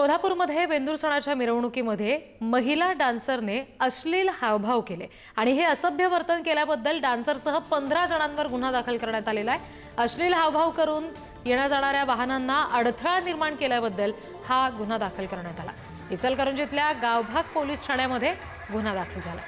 कोल्हापूरमध्ये बेंदूर सणाच्या मिरवणुकीमध्ये महिला डान्सरने अश्लील हावभाव केले आणि हे असभ्य वर्तन केल्याबद्दल डान्सरसह 15 जणांवर गुन्हा दाखल करण्यात आलेला आहे। अश्लील हावभाव करून येण्या जाणाऱ्या वाहनांना अडथळा निर्माण केल्याबद्दल हा गुन्हा दाखल करण्यात आला। इचलकरंजीतल्या गावभाग पोलीस ठाण्यामध्ये गुन्हा दाखल झाला।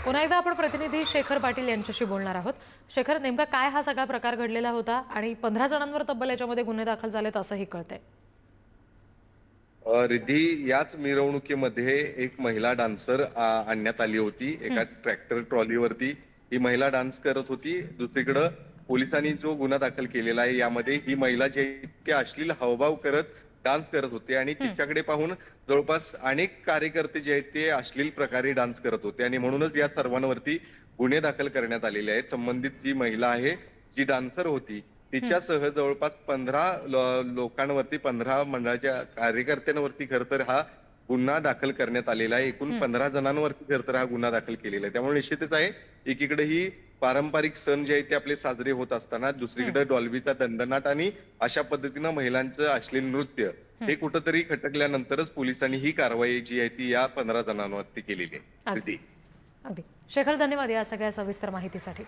पुन्हा एकदा आपण प्रतिनिधी शेखर पाटील यांच्याशी बोलणार आहोत। शेखर, नेमका काय हा सगळा प्रकार घडलेला होता आणि 15 जणांवर तब्बल याच्यामध्ये गुन्हे दाखल झालेत असंही कळतंय। रिद्धी, याच मिरवणुकीमध्ये एक महिला डान्सर आणण्यात आली होती। एका ट्रॅक्टर ट्रॉलीवरती ही महिला डान्स करत होती। दुसरीकडे पोलिसांनी जो गुन्हा दाखल केलेला आहे यामध्ये ही महिला जे ते अश्लील हावभाव करत डान्स करत होते आणि तिच्याकडे पाहून जवळपास अनेक कार्यकर्ते जे आहेत ते अश्लील प्रकारे डान्स करत होते आणि म्हणूनच या सर्वांवरती गुन्हे दाखल करण्यात आलेले आहेत। संबंधित जी महिला आहे, जी डान्सर होती, तिच्यासह जवळपास 15 लोकांवरती, 15 मंडळाच्या कार्यकर्त्यांवरती खरं तर हा गुन्हा दाखल करण्यात आलेला आहे। एकूण 15 जणांवरती खरं तर हा गुन्हा दाखल केलेला आहे। त्यामुळे निश्चितच आहे, एकीकडे ही पारंपरिक सण जे आहेत ते आपले साजरे होत असताना दुसरीकडे डॉल्बीचा दंडनाट आणि अशा पद्धतीनं महिलांचं अश्लील नृत्य हे कुठंतरी खटकल्यानंतरच पोलिसांनी ही कारवाई जी आहे ती या 15 जणांवरती केलेली आहे। अगदी शेखर, धन्यवाद या सगळ्या सविस्तर माहितीसाठी।